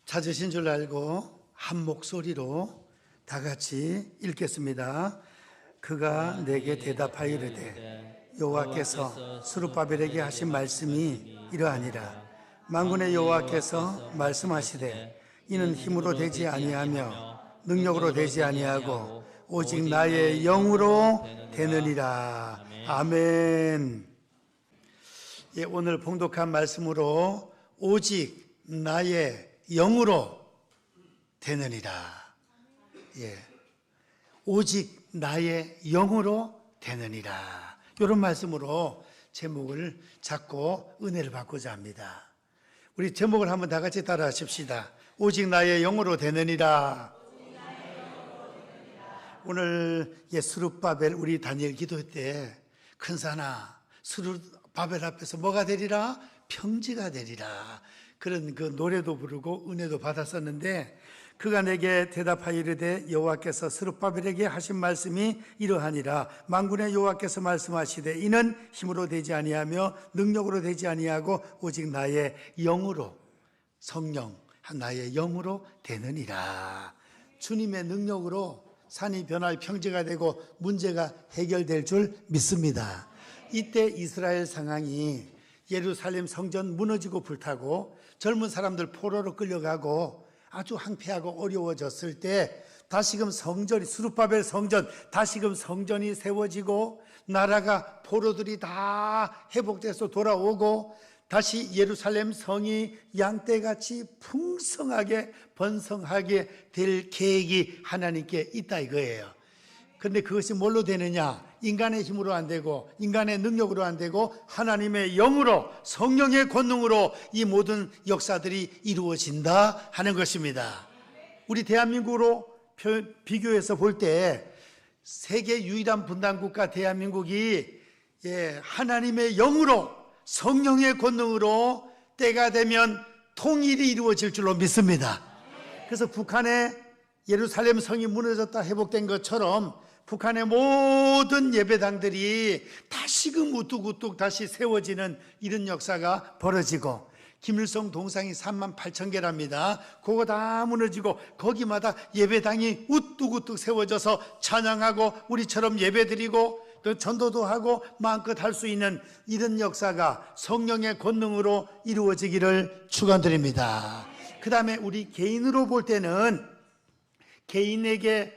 찾으신 줄 알고 한 목소리로 다 같이 읽겠습니다. 그가 내게 대답하이르되 여호와께서 스룹바벨에게 하신 말씀이 이러하니라. 만군의 여호와께서 말씀하시되 이는 힘으로 되지 아니하며 능력으로 되지 아니하고 오직 나의 영으로 되느니라. 아멘. 예, 오늘 봉독한 말씀으로 오직 나의 영으로 되느니라. 예, 오직 나의 영으로 되느니라. 이런 말씀으로 제목을 잡고 은혜를 받고자 합니다. 우리 제목을 한번 다 같이 따라 하십시다. 오직 나의 영으로 되느니라. 오늘 스룹바벨 우리 다니엘 기도 때 큰사나 스룹바벨 앞에서 뭐가 되리라? 평지가 되리라. 그런 그 노래도 부르고 은혜도 받았었는데, 그가 내게 대답하이르되 여호와께서 스룹바벨에게 하신 말씀이 이러하니라. 만군의 여호와께서 말씀하시되 이는 힘으로 되지 아니하며 능력으로 되지 아니하고 오직 나의 영으로, 성령 나의 영으로 되느니라. 주님의 능력으로 산이 변할 평지가 되고 문제가 해결될 줄 믿습니다. 이때 이스라엘 상황이 예루살렘 성전 무너지고 불타고 젊은 사람들 포로로 끌려가고 아주 황폐하고 어려워졌을 때 다시금 성전이, 스룹바벨 성전, 다시금 성전이 세워지고 나라가, 포로들이 다 회복돼서 돌아오고 다시 예루살렘 성이 양떼같이 풍성하게 번성하게 될 계획이 하나님께 있다 이거예요. 그런데 그것이 뭘로 되느냐? 인간의 힘으로 안 되고 인간의 능력으로 안 되고 하나님의 영으로, 성령의 권능으로 이 모든 역사들이 이루어진다 하는 것입니다. 우리 대한민국으로 비교해서 볼 때 세계 유일한 분단국가 대한민국이 하나님의 영으로, 성령의 권능으로 때가 되면 통일이 이루어질 줄로 믿습니다. 그래서 북한의 예루살렘 성이 무너졌다 회복된 것처럼 북한의 모든 예배당들이 다시금 우뚝우뚝 다시 세워지는 이런 역사가 벌어지고, 김일성 동상이 38,000개랍니다. 그거 다 무너지고 거기마다 예배당이 우뚝우뚝 세워져서 찬양하고 우리처럼 예배드리고 또 전도도 하고 마음껏 할 수 있는 이런 역사가 성령의 권능으로 이루어지기를 축원드립니다. 그 다음에 우리 개인으로 볼 때는 개인에게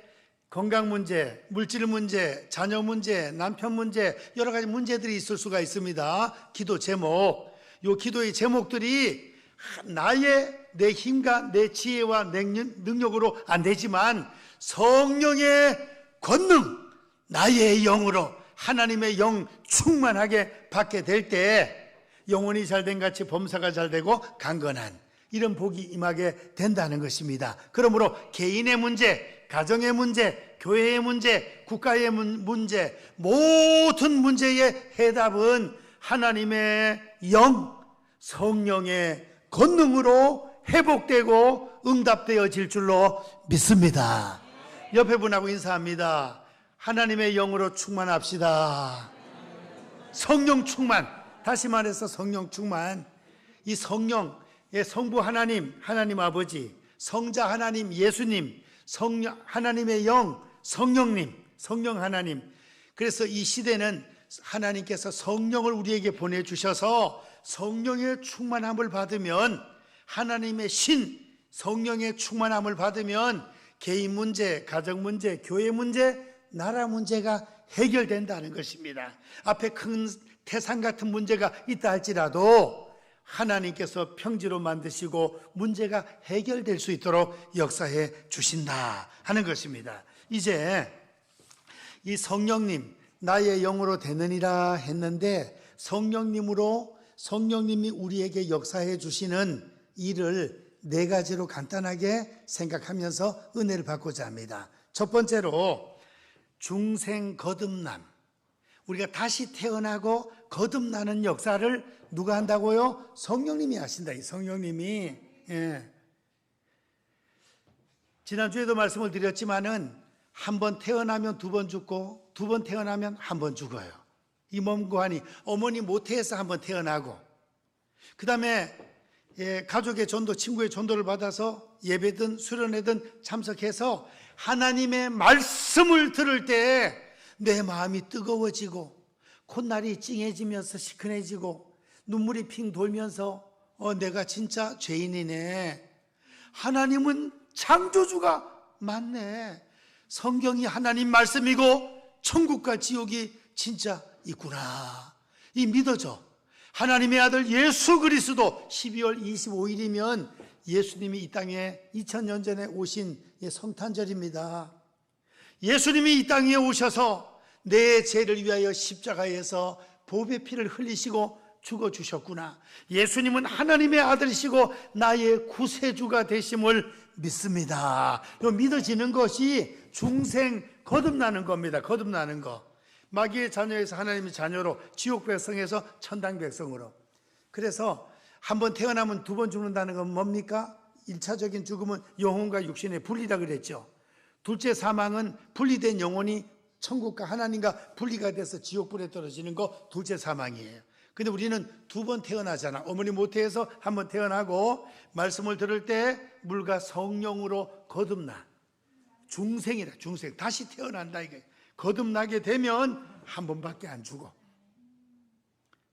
건강 문제, 물질 문제, 자녀 문제, 남편 문제, 여러 가지 문제들이 있을 수가 있습니다. 기도 제목, 요 기도의 제목들이 내 힘과 내 지혜와 능력으로 안 되지만 성령의 권능, 나의 영으로 하나님의 영 충만하게 받게 될 때 영혼이 잘된 같이 범사가 잘되고 강건한 이런 복이 임하게 된다는 것입니다. 그러므로 개인의 문제, 가정의 문제, 교회의 문제, 국가의 문제, 모든 문제의 해답은 하나님의 영, 성령의 권능으로 회복되고 응답되어질 줄로 믿습니다. 옆에 분하고 인사합니다. 하나님의 영으로 충만합시다. 성령 충만, 다시 말해서 성령 충만. 이 성령의 성부 하나님, 하나님 아버지, 성자 하나님, 예수님, 하나님의 영, 성령님, 성령 하나님. 그래서 이 시대는 하나님께서 성령을 우리에게 보내주셔서 성령의 충만함을 받으면, 하나님의 성령의 충만함을 받으면 개인 문제, 가정 문제, 교회 문제, 나라 문제가 해결된다는 것입니다. 앞에 큰 태산 같은 문제가 있다 할지라도 하나님께서 평지로 만드시고 문제가 해결될 수 있도록 역사해 주신다 하는 것입니다. 이제 이 성령님, 나의 영으로 되느니라 했는데, 성령님이 우리에게 역사해 주시는 일을 네 가지로 간단하게 생각하면서 은혜를 받고자 합니다. 첫 번째로 중생 거듭남, 우리가 다시 태어나고 거듭나는 역사를 누가 한다고요? 성령님이 하신다. 이 성령님이. 지난주에도 말씀을 드렸지만은 한 번 태어나면 두 번 죽고 두 번 태어나면 한 번 죽어요. 이 몸 고환이 어머니 모태에서 한 번 태어나고, 그 다음에 가족의 전도, 친구의 전도를 받아서 예배든 수련회든 참석해서 하나님의 말씀을 들을 때 내 마음이 뜨거워지고 콧날이 찡해지면서 시큰해지고 눈물이 핑 돌면서 내가 진짜 죄인이네. 하나님은 창조주가 맞네. 성경이 하나님 말씀이고 천국과 지옥이 진짜 있구나. 이 믿어져. 하나님의 아들 예수 그리스도 12월 25일이면 예수님이 이 땅에 2000년 전에 오신 성탄절입니다. 예수님이 이 땅에 오셔서 내 죄를 위하여 십자가에서 보배 피를 흘리시고 죽어주셨구나. 예수님은 하나님의 아들이시고 나의 구세주가 되심을 믿습니다. 믿어지는 것이 중생 거듭나는 겁니다. 거듭나는 거. 마귀의 자녀에서 하나님의 자녀로, 지옥 백성에서 천당 백성으로. 그래서 한 번 태어나면 두 번 죽는다는 건 뭡니까? 1차적인 죽음은 영혼과 육신의 분리라 그랬죠. 둘째 사망은 분리된 영혼이 천국과 하나님과 분리가 돼서 지옥불에 떨어지는 거 둘째 사망이에요. 근데 우리는 두 번 태어나잖아. 어머니 모태에서 한 번 태어나고 말씀을 들을 때 물과 성령으로 거듭나. 중생이라, 중생. 다시 태어난다 이거예요. 거듭나게 되면 한 번밖에 안 죽어.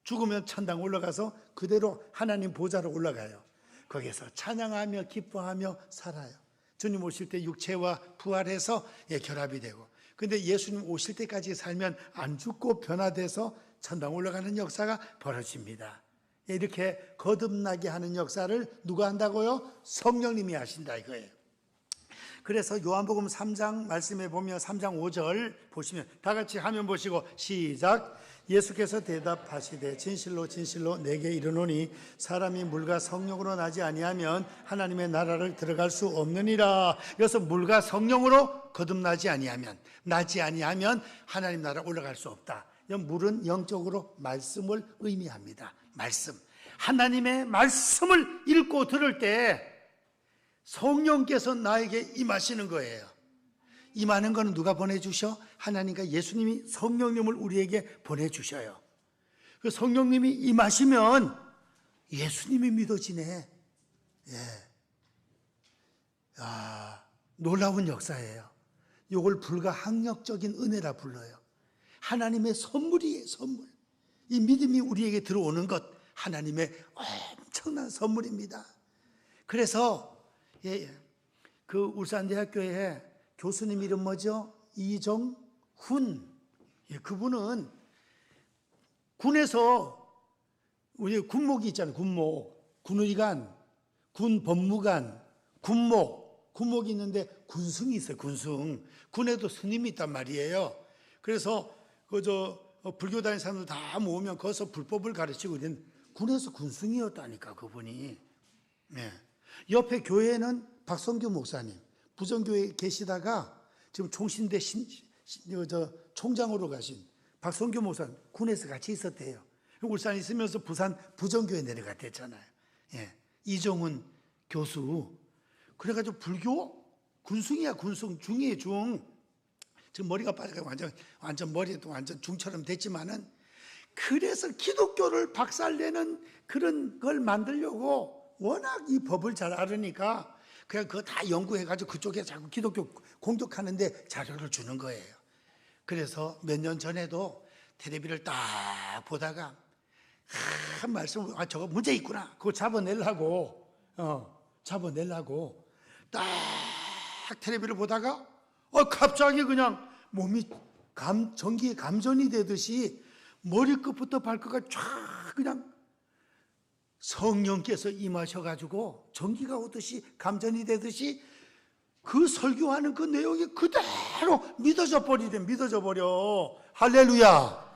죽으면 천당 올라가서 그대로 하나님 보좌로 올라가요. 거기서 찬양하며 기뻐하며 살아요. 주님 오실 때 육체와 부활해서 결합이 되고, 근데 예수님 오실 때까지 살면 안 죽고 변화돼서 천당 올라가는 역사가 벌어집니다. 이렇게 거듭나게 하는 역사를 누가 한다고요? 성령님이 하신다 이거예요. 그래서 요한복음 3장 말씀에 보면 3장 5절 보시면 다 같이 화면 보시고 시작. 예수께서 대답하시되 진실로 진실로 내게 이르노니 사람이 물과 성령으로 나지 아니하면 하나님의 나라를 들어갈 수 없느니라. 그래서 물과 성령으로 거듭나지 아니하면, 나지 아니하면 하나님 나라 올라갈 수 없다. 물은 영적으로 말씀을 의미합니다. 말씀. 하나님의 말씀을 읽고 들을 때 성령께서 나에게 임하시는 거예요. 임하는 거는 누가 보내주셔? 하나님과 예수님이 성령님을 우리에게 보내주셔요. 그 성령님이 임하시면 예수님이 믿어지네. 놀라운 역사예요. 이걸 불가항력적인 은혜라 불러요. 하나님의 선물이에요, 선물. 이 믿음이 우리에게 들어오는 것, 하나님의 엄청난 선물입니다. 그래서 그 울산대학교에 교수님 이름 뭐죠? 이정훈. 그분은 군에서 우리 군목이 있잖아요. 군목, 군의관, 군법무관, 군목. 군목이 있는데 군승이 있어요. 군승. 군에도 스님이 있단 말이에요. 그래서 불교 다니는 사람들 다 모으면 거기서 불법을 가르치고 있는 군에서 군승이었다니까 그분이. 옆에 교회는 박성규 목사님, 부정교회에 계시다가 지금 총신대 총장으로 가신 박성규 목사님, 군에서 같이 있었대요. 울산에 있으면서 부산 부정교회 내려갔댔잖아요. 이종훈 교수. 그래가지고 불교 군승이야, 군승. 중이에요, 중. 지금 머리가 빠져가지고 완전 머리도 완전 중처럼 됐지만은, 그래서 기독교를 박살내는 그런 걸 만들려고 워낙 이 법을 잘 알으니까 그냥 그거 다 연구해가지고 그쪽에 자꾸 기독교 공격하는데 자료를 주는 거예요. 그래서 몇 년 전에도 텔레비를 딱 보다가 한 말씀, 저거 문제 있구나. 그거 잡아내려고 딱 텔레비를 보다가 갑자기 그냥 몸이 전기에 감전이 되듯이 머리끝부터 발끝까지 쫙 그냥 성령께서 임하셔가지고 전기가 오듯이 감전이 되듯이 그 설교하는 그 내용이 그대로 믿어져 버려. 할렐루야.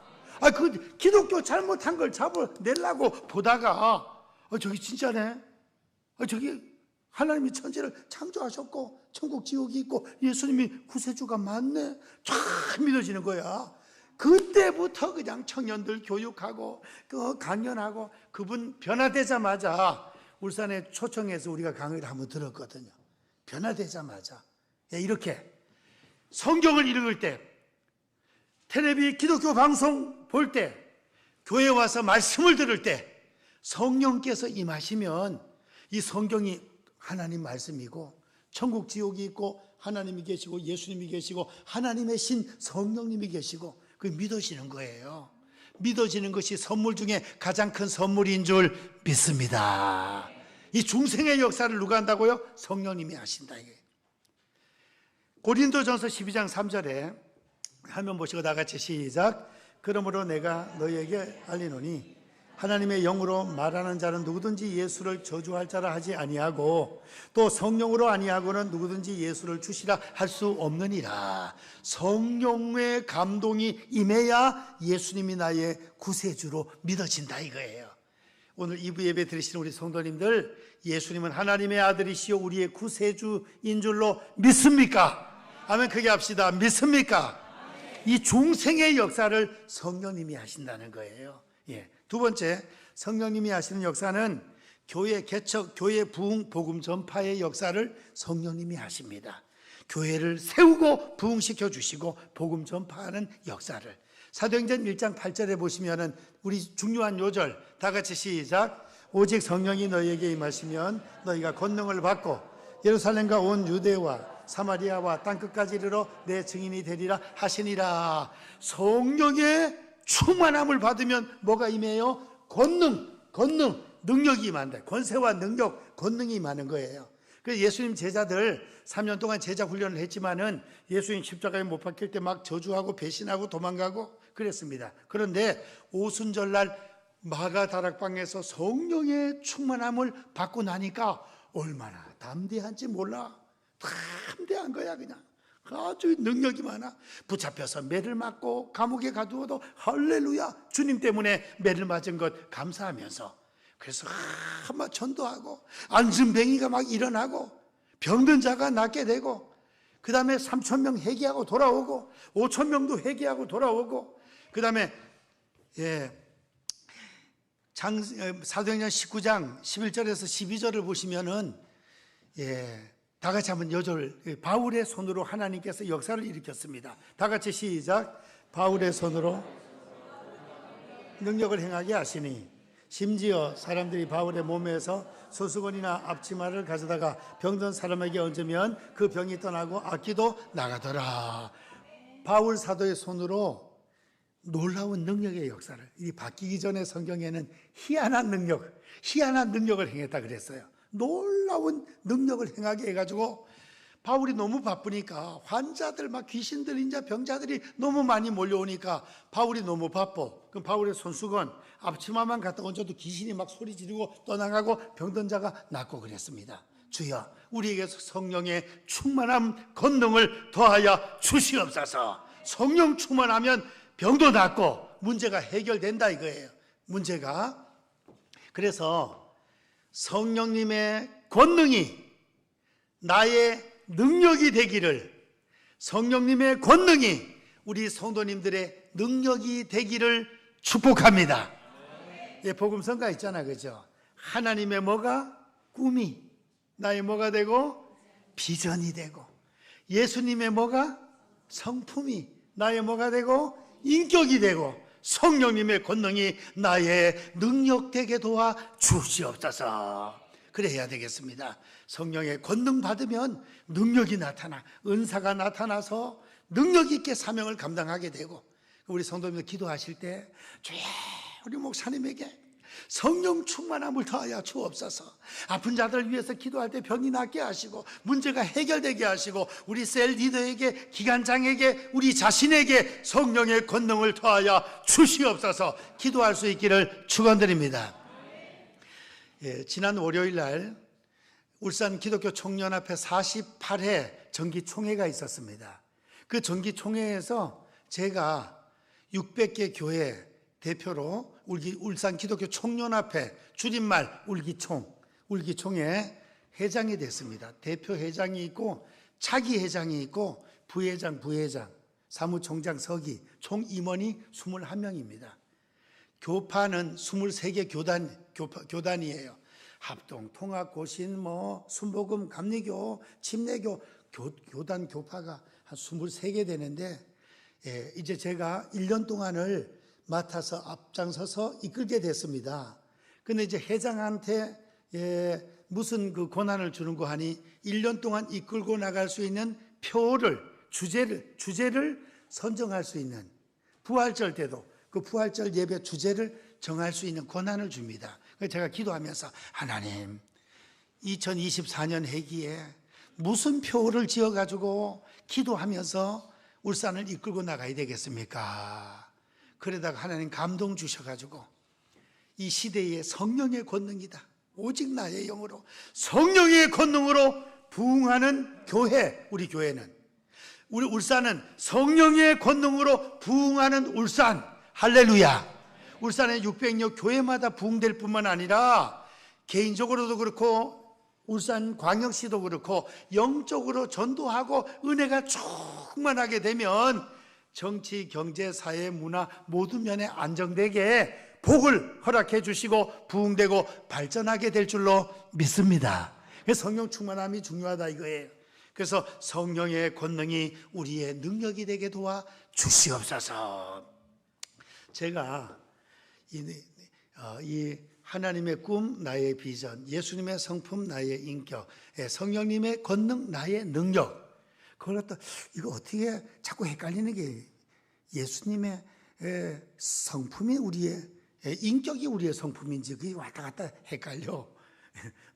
그 기독교 잘못한 걸 잡아내려고 보다가 저기 진짜네. 저기 하나님이 천지를 창조하셨고 천국 지옥이 있고 예수님이 구세주가 맞네. 쫙 믿어지는 거야. 그때부터 그냥 청년들 교육하고 강연하고, 그분 변화되자마자 울산에 초청해서 우리가 강의를 한번 들었거든요. 변화되자마자 이렇게 성경을 읽을 때, 텔레비 기독교 방송 볼 때, 교회 와서 말씀을 들을 때 성령께서 임하시면 이 성경이 하나님 말씀이고 천국 지옥이 있고 하나님이 계시고 예수님이 계시고 하나님의 신 성령님이 계시고 그 믿어지는 거예요. 믿어지는 것이 선물 중에 가장 큰 선물인 줄 믿습니다. 이 중생의 역사를 누가 한다고요? 성령님이 하신다. 이게. 고린도전서 12장 3절에 화면 보시고 다 같이 시작. 그러므로 내가 너희에게 알리노니 하나님의 영으로 말하는 자는 누구든지 예수를 저주할 자라 하지 아니하고 또 성령으로 아니하고는 누구든지 예수를 주시라 할 수 없느니라. 성령의 감동이 임해야 예수님이 나의 구세주로 믿어진다 이거예요. 오늘 2부 예배 들으시는 우리 성도님들, 예수님은 하나님의 아들이시요 우리의 구세주인 줄로 믿습니까? 아멘. 크게 합시다. 믿습니까? 이 중생의 역사를 성령님이 하신다는 거예요. 예. 두 번째, 성령님이 하시는 역사는 교회 개척, 교회 부흥, 복음 전파의 역사를 성령님이 하십니다. 교회를 세우고 부흥시켜 주시고 복음 전파하는 역사를. 사도행전 1장 8절에 보시면은 우리 중요한 요절 다 같이 시작. 오직 성령이 너희에게 임하시면 너희가 권능을 받고 예루살렘과 온 유대와 사마리아와 땅끝까지 이르러 내 증인이 되리라 하시니라. 성령의 충만함을 받으면 뭐가 임해요? 권능, 능력이 임한다. 권세와 능력, 권능이 임하는 거예요. 그래서 예수님 제자들 3년 동안 제자 훈련을 했지만은 예수님 십자가에 못 박힐 때 막 저주하고 배신하고 도망가고 그랬습니다. 그런데 오순절날 마가다락방에서 성령의 충만함을 받고 나니까 얼마나 담대한지 몰라. 담대한 거야 그냥. 아주 능력이 많아. 붙잡혀서 매를 맞고 감옥에 가두어도 할렐루야 주님 때문에 매를 맞은 것 감사하면서 그래서 막 전도하고 안진뱅이가 막 일어나고 병든 자가 낫게 되고 그 다음에 3,000명 회개하고 돌아오고 5,000명도 회개하고 돌아오고 그 다음에 사도행전 19장 11절에서 12절을 보시면은 다 같이 한번 여절. 바울의 손으로 하나님께서 역사를 일으켰습니다. 다 같이 시작. 바울의 손으로 능력을 행하게 하시니 심지어 사람들이 바울의 몸에서 소수건이나 앞치마를 가져다가 병든 사람에게 얹으면 그 병이 떠나고 악기도 나가더라. 바울 사도의 손으로 놀라운 능력의 역사를, 이 바뀌기 전에 성경에는 희한한 능력을 행했다 그랬어요. 놀라운 능력을 행하게 해가지고 바울이 너무 바쁘니까 환자들 막 귀신 들린 자 병자들이 너무 많이 몰려오니까 바울이 너무 바빠. 그럼 바울의 손수건 앞치마만 갖다 얹어도 귀신이 막 소리 지르고 떠나가고 병든 자가 낫고 그랬습니다. 주여 우리에게 성령의 충만함 권능을 더하여 주시옵소서. 성령 충만하면 병도 낫고 문제가 해결된다 이거예요. 문제가. 그래서 성령님의 권능이 나의 능력이 되기를, 성령님의 권능이 우리 성도님들의 능력이 되기를 축복합니다. 예, 복음성가 있잖아, 그죠? 하나님의 뭐가? 꿈이 나의 뭐가 되고? 비전이 되고, 예수님의 뭐가? 성품이 나의 뭐가 되고? 인격이 되고, 성령님의 권능이 나의 능력 되게 도와 주시옵소서. 그래야 되겠습니다. 성령의 권능 받으면 능력이 나타나, 은사가 나타나서 능력 있게 사명을 감당하게 되고, 우리 성도님들 기도하실 때 주여 우리 목사님에게 성령 충만함을 더하여 주옵소서. 아픈 자들을 위해서 기도할 때 병이 낫게 하시고 문제가 해결되게 하시고 우리 셀 리더에게, 기관장에게, 우리 자신에게 성령의 권능을 더하여 주시옵소서. 기도할 수 있기를 축원드립니다. 예, 지난 월요일 날 울산 기독교 총연합회 48회 정기총회가 있었습니다. 그 정기총회에서 제가 600개 교회 대표로 울산 기독교 총연합회 줄임말 울기총회 회장이 됐습니다. 대표 회장이 있고 차기 회장이 있고 부회장, 사무총장 서기, 총 임원이 21명입니다. 교파는 23개 교단이에요. 합동, 통합, 고신, 순복음, 감리교, 침례교, 교단, 교파가 한 23개 되는데, 이제 제가 1년 동안을 맡아서 앞장서서 이끌게 됐습니다. 근데 이제 회장한테 무슨 그 고난을 주는 거 하니 1년 동안 이끌고 나갈 수 있는 표를, 주제를 선정할 수 있는, 부활절 때도 그 부활절 예배 주제를 정할 수 있는 권한을 줍니다. 그래서 제가 기도하면서 하나님 2024년 해기에 무슨 표를 지어가지고 기도하면서 울산을 이끌고 나가야 되겠습니까? 그러다가 하나님 감동 주셔가지고 이 시대의 성령의 권능이다. 오직 나의 영으로 성령의 권능으로 부흥하는 교회, 우리 교회는, 우리 울산은 성령의 권능으로 부흥하는 울산. 할렐루야. 울산의 600여 교회마다 부흥될 뿐만 아니라 개인적으로도 그렇고 울산 광역시도 그렇고 영적으로 전도하고 은혜가 충만하게 되면 정치, 경제, 사회, 문화 모든 면에 안정되게 복을 허락해 주시고 부흥되고 발전하게 될 줄로 믿습니다. 그래서 성령 충만함이 중요하다 이거예요. 그래서 성령의 권능이 우리의 능력이 되게 도와 주시옵소서. 제가 이 하나님의 꿈, 나의 비전, 예수님의 성품, 나의 인격, 성령님의 권능, 나의 능력, 그걸 갖다 이거 어떻게 자꾸 헷갈리는 게, 예수님의 성품이 우리의 인격이 우리의 성품인지 그게 왔다 갔다 헷갈려.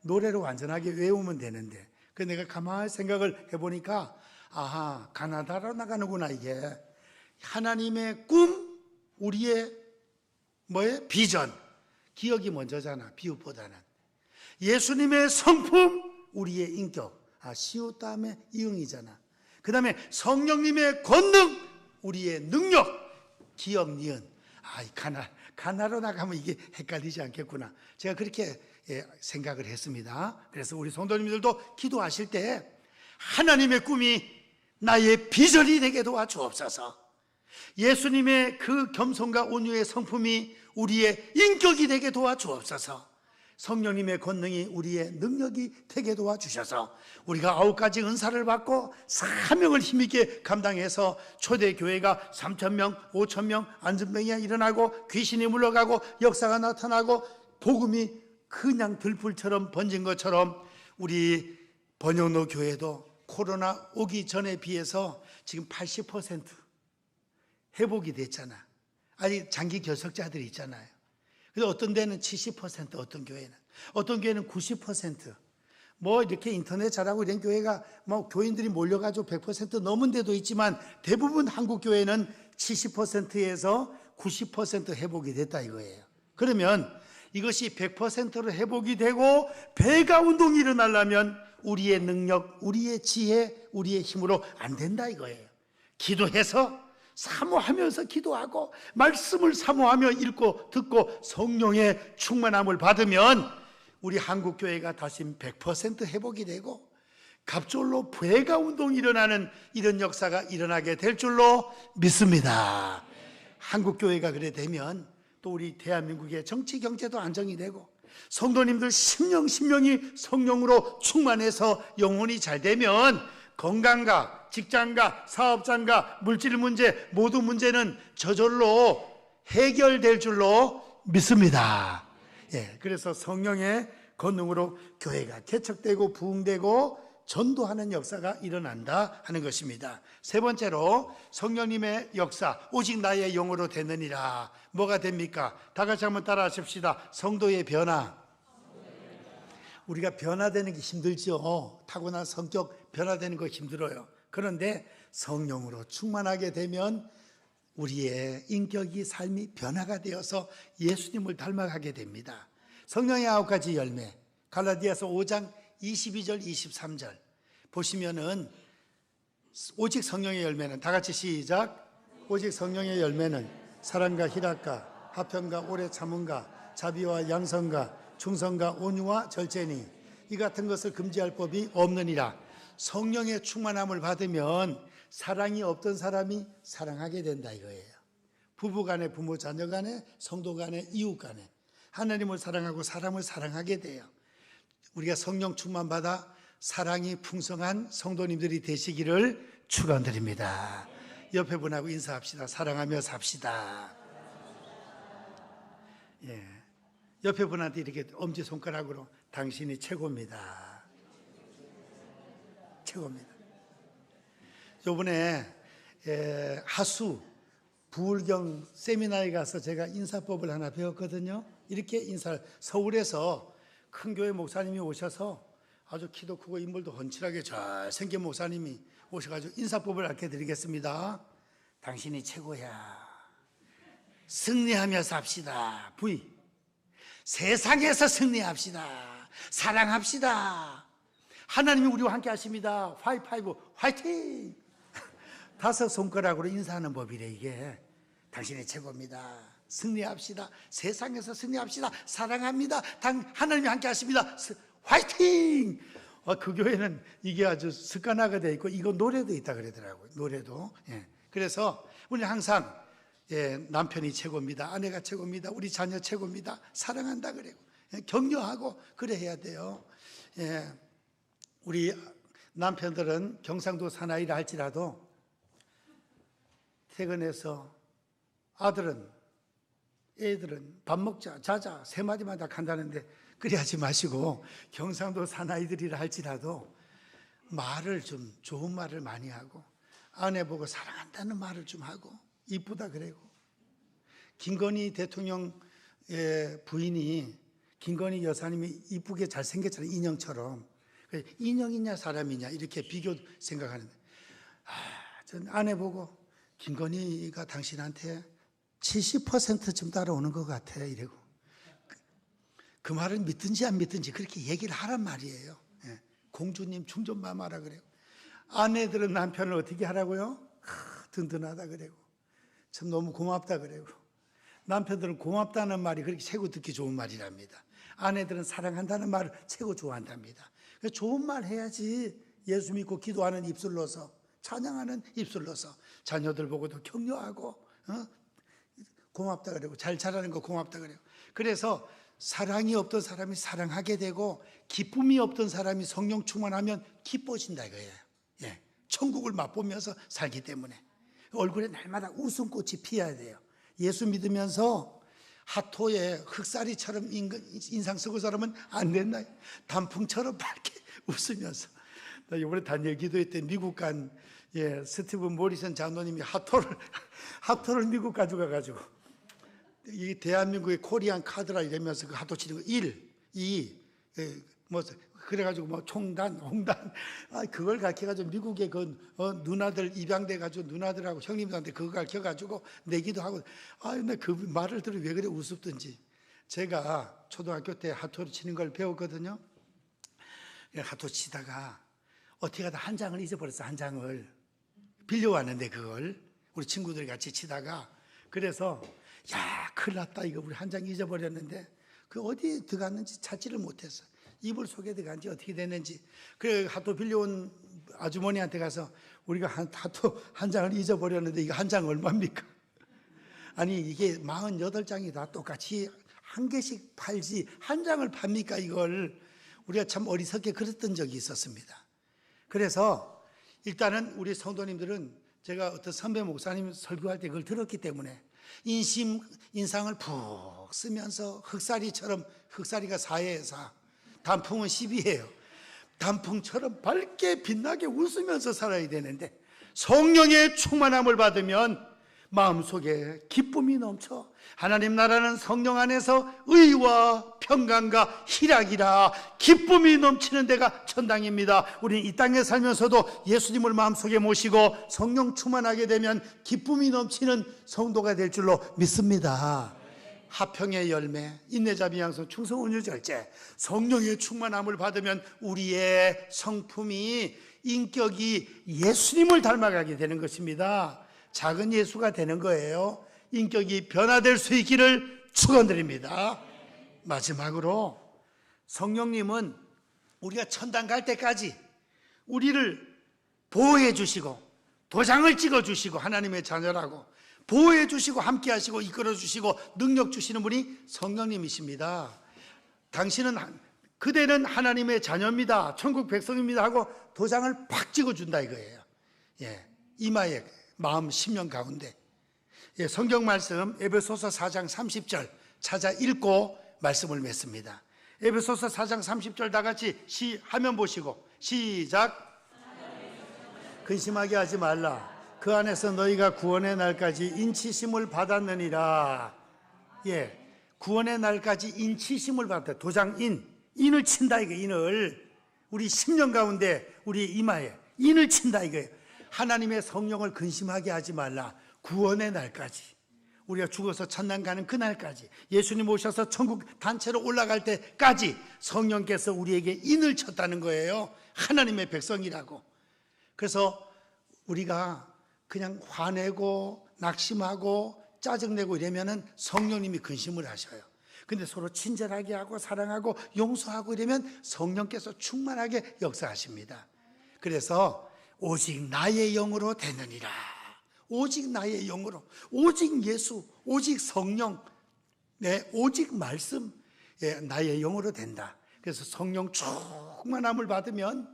노래로 완전하게 외우면 되는데, 그 내가 가만히 생각을 해보니까 아하, 가나다로 나가는구나. 이게 하나님의 꿈, 우리의 비전, 기억이 먼저잖아, 비유보다는. 예수님의 성품, 우리의 인격, 시옷 다음에 이응이잖아. 그 다음에 성령님의 권능, 우리의 능력, 기억, 니은. 가나로 나가면 이게 헷갈리지 않겠구나. 제가 그렇게 생각을 했습니다. 그래서 우리 성도님들도 기도하실 때 하나님의 꿈이 나의 비전이 되게 도와주옵소서. 예수님의 그 겸손과 온유의 성품이 우리의 인격이 되게 도와주옵소서. 성령님의 권능이 우리의 능력이 되게 도와주셔서 우리가 9가지 은사를 받고 사명을 힘있게 감당해서 초대교회가 3,000명, 5,000명 안전병이 일어나고 귀신이 물러가고 역사가 나타나고 복음이 그냥 들불처럼 번진 것처럼 우리 번영로 교회도 코로나 오기 전에 비해서 지금 80% 회복이 됐잖아. 아직 장기 결석자들이 있잖아요. 그래서 어떤 데는 70%, 어떤 교회는 90%. 이렇게 인터넷 잘하고 이런 교회가 교인들이 몰려가지고 100% 넘은 데도 있지만 대부분 한국 교회는 70%에서 90% 회복이 됐다 이거예요. 그러면 이것이 100%로 회복이 되고 배가 운동이 일어나려면 우리의 능력, 우리의 지혜, 우리의 힘으로 안 된다 이거예요. 기도해서 사모하면서 기도하고 말씀을 사모하며 읽고 듣고 성령의 충만함을 받으면 우리 한국교회가 다시 100% 회복이 되고 갑절로 부해가 운동이 일어나는 이런 역사가 일어나게 될 줄로 믿습니다. 한국교회가 그래 되면 또 우리 대한민국의 정치 경제도 안정이 되고 성도님들 심령이 성령으로 충만해서 영혼이 잘 되면 건강과 직장과 사업장과 물질 문제 모든 문제는 저절로 해결될 줄로 믿습니다. 그래서 성령의 권능으로 교회가 개척되고 부흥되고 전도하는 역사가 일어난다 하는 것입니다. 세 번째로 성령님의 역사 오직 나의 영으로 되느니라. 뭐가 됩니까? 다 같이 한번 따라 하십시다. 성도의 변화. 우리가 변화되는 게 힘들죠. 타고난 성격 변화되는 거 힘들어요. 그런데 성령으로 충만하게 되면 우리의 인격이 삶이 변화가 되어서 예수님을 닮아가게 됩니다. 성령의 9가지 열매 갈라디아서 5장 22절 23절 보시면은 오직 성령의 열매는 다 같이 시작. 오직 성령의 열매는 사랑과 희락과 화평과 오래 참음과 자비와 양선과 충성과 온유와 절제니 이 같은 것을 금지할 법이 없느니라. 성령의 충만함을 받으면 사랑이 없던 사람이 사랑하게 된다 이거예요. 부부 간에, 부모 자녀 간에, 성도 간에, 이웃 간에 하나님을 사랑하고 사람을 사랑하게 돼요. 우리가 성령 충만 받아 사랑이 풍성한 성도님들이 되시기를 축원드립니다. 옆에 분하고 인사합시다. 사랑하며 삽시다. 옆에 분한테 이렇게 엄지손가락으로 당신이 최고입니다. 최고입니다. 요번에 하수 부울경 세미나에 가서 제가 인사법을 하나 배웠거든요. 이렇게 인사를, 서울에서 큰 교회 목사님이 오셔서 아주 키도 크고 인물도 훤칠하게 잘생긴 목사님이 오셔가지고 인사법을 알려드리겠습니다. 당신이 최고야. 승리하며 삽시다. V. 세상에서 승리합시다. 사랑합시다. 하나님이 우리와 함께 하십니다. 하이파이브, 화이팅! 5 손가락으로 인사하는 법이래, 이게. 당신이 최고입니다. 승리합시다. 세상에서 승리합시다. 사랑합니다. 하나님이 함께 하십니다. 화이팅! 그 교회는 이게 아주 습관화가 되어 있고, 이거 노래도 있다 그러더라고요. 노래도. 예. 그래서 우리는 항상 남편이 최고입니다. 아내가 최고입니다. 우리 자녀 최고입니다. 사랑한다 그래요. 격려하고 그래 해야 돼요. 우리 남편들은 경상도 사나이라 할지라도 퇴근해서 애들은 밥 먹자, 자자 3마디만 다 간다는데 그리 하지 마시고 경상도 사나이들이라 할지라도 말을 좀 좋은 말을 많이 하고 아내 보고 사랑한다는 말을 좀 하고 이쁘다 그래요. 김건희 대통령 부인이 김건희 여사님이 이쁘게 잘생겼잖아요. 인형처럼. 인형이냐 사람이냐 이렇게 비교 생각하는데 전 아내 보고 김건희가 당신한테 70%쯤 따라오는 것 같아 이러고 그 말을 믿든지 안 믿든지 그렇게 얘기를 하란 말이에요. 공주님 중전마마라 그래요. 아내들은 남편을 어떻게 하라고요? 든든하다 그래요. 참 너무 고맙다 그래요. 남편들은 고맙다는 말이 그렇게 최고 듣기 좋은 말이랍니다. 아내들은 사랑한다는 말을 최고 좋아한답니다. 그래서 좋은 말 해야지. 예수 믿고 기도하는 입술로서, 찬양하는 입술로서 자녀들 보고도 격려하고 고맙다 그러고 잘 자라는 거 고맙다 그래요. 그래서 사랑이 없던 사람이 사랑하게 되고 기쁨이 없던 사람이 성령 충만하면 기뻐진다 이거예요. 천국을 맛보면서 살기 때문에 얼굴에 날마다 웃음꽃이 피어야 돼요. 예수 믿으면서 하토에 흑사리처럼 인상 쓰고 살면 안 된다. 단풍처럼 밝게 웃으면서. 나 이번에 다니엘 기도회 때 미국 간 스티븐 모리슨 장로님이 하토를 미국 가져가가지고 이 대한민국의 코리안 카드라 이러면서 그 하토 치는 거 1, 2, 뭐 그래가지고 뭐 총단, 홍단 그걸 가르쳐가지고 미국의 그 누나들 입양돼가지고 누나들하고 형님들한테 그거 가르쳐가지고 내기도 하고 근데 그 말을 들으면 왜 그래 우습든지. 제가 초등학교 때 하토를 치는 걸 배웠거든요. 하토 치다가 어떻게 하다 한 장을 잊어버렸어. 한 장을 빌려왔는데 그걸 우리 친구들이 같이 치다가 그래서 야 큰일 났다 이거 우리 한 장 잊어버렸는데 그 어디에 들어갔는지 찾지를 못했어. 이불 속에 들어간지 어떻게 됐는지. 그래 하토 빌려온 아주머니한테 가서 우리가 하토 한 장을 잊어버렸는데 이거 한 장 얼마입니까? 아니 이게 48장이 다 똑같이 한 개씩 팔지 한 장을 팝니까 이걸. 우리가 참 어리석게 그랬던 적이 있었습니다. 그래서 일단은 우리 성도님들은 제가 어떤 선배 목사님 설교할 때 그걸 들었기 때문에 인상을 푹 쓰면서 흑사리처럼, 흑사리가 4예요 4, 단풍은 10이에요. 단풍처럼 밝게 빛나게 웃으면서 살아야 되는데 성령의 충만함을 받으면 마음속에 기쁨이 넘쳐 하나님 나라는 성령 안에서 의와 평강과 희락이라 기쁨이 넘치는 데가 천당입니다. 우리는 이 땅에 살면서도 예수님을 마음속에 모시고 성령 충만하게 되면 기쁨이 넘치는 성도가 될 줄로 믿습니다. 화평의 열매, 인내자비 양성, 충성 온유 절제, 성령의 충만함을 받으면 우리의 성품이 인격이 예수님을 닮아가게 되는 것입니다. 작은 예수가 되는 거예요. 인격이 변화될 수 있기를 축원드립니다. 마지막으로 성령님은 우리가 천당 갈 때까지 우리를 보호해 주시고 도장을 찍어 주시고 하나님의 자녀라고 보호해 주시고 함께 하시고 이끌어 주시고 능력 주시는 분이 성령님이십니다. 그대는 하나님의 자녀입니다. 천국 백성입니다 하고 도장을 팍 찍어 준다 이거예요. 이마에 마음 심령 가운데 성경 말씀 에베소서 4장 30절 찾아 읽고 말씀을 맺습니다. 에베소서 4장 30절 다 같이 화면 보시고 시작. 근심하게 하지 말라. 그 안에서 너희가 구원의 날까지 인치심을 받았느니라. 예, 구원의 날까지 인치심을 받았다. 도장인, 인을 친다 이거. 인을 우리 10년 가운데 우리 이마에 인을 친다 이거예요. 하나님의 성령을 근심하게 하지 말라. 구원의 날까지, 우리가 죽어서 천당 가는 그날까지, 예수님 오셔서 천국 단체로 올라갈 때까지 성령께서 우리에게 인을 쳤다는 거예요. 하나님의 백성이라고. 그래서 우리가 그냥 화내고 낙심하고 짜증내고 이러면은 성령님이 근심을 하셔요. 근데 서로 친절하게 하고 사랑하고 용서하고 이러면 성령께서 충만하게 역사하십니다. 그래서 오직 나의 영으로 되느니라. 오직 나의 영으로, 오직 예수, 오직 성령, 오직 말씀, 나의 영으로 된다. 그래서 성령 충만함을 받으면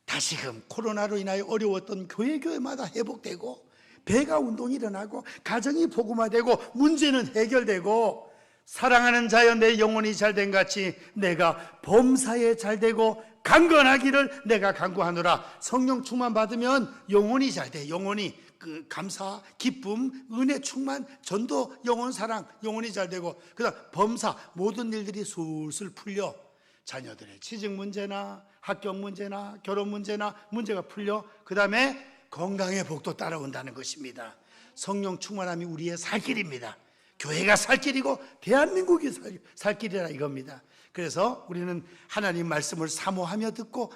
다시금 코로나로 인하여 어려웠던 교회마다 회복되고, 배가 운동이 일어나고, 가정이 복음화되고, 문제는 해결되고, 사랑하는 자여 내 영혼이 잘된 같이 내가 범사에 잘되고 강건하기를 내가 간구하노라. 성령 충만 받으면 영혼이 잘돼. 영혼이 그 감사, 기쁨, 은혜 충만, 전도, 영혼 사랑, 영혼이 잘되고, 그다음 범사, 모든 일들이 술술 풀려. 자녀들의 취직 문제나 학교 문제나 결혼 문제나 문제가 풀려. 그 다음에 건강의 복도 따라온다는 것입니다. 성령 충만함이 우리의 살 길입니다. 교회가 살 길이고 대한민국이 살 길이라 이겁니다. 그래서 우리는 하나님 말씀을 사모하며 듣고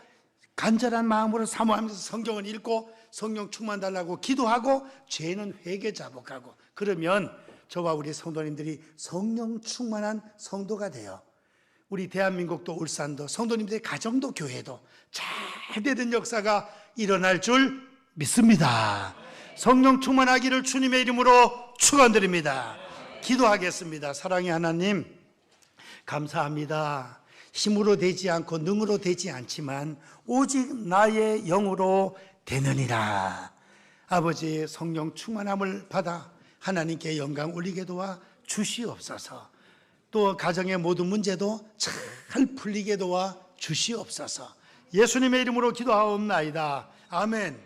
간절한 마음으로 사모하면서 성경을 읽고 성령 충만 달라고 기도하고 죄는 회개 자복하고, 그러면 저와 우리 성도님들이 성령 충만한 성도가 돼요. 우리 대한민국도 울산도 성도님들의 가정도 교회도 잘 되는 역사가 일어날 줄 믿습니다. 성령 충만하기를 주님의 이름으로 축원드립니다. 기도하겠습니다. 사랑의 하나님, 감사합니다. 힘으로 되지 않고 능으로 되지 않지만 오직 나의 영으로 되느니라. 아버지, 성령 충만함을 받아 하나님께 영광 올리게 도와 주시옵소서. 또 가정의 모든 문제도 잘 풀리게 도와 주시옵소서. 예수님의 이름으로 기도하옵나이다. 아멘.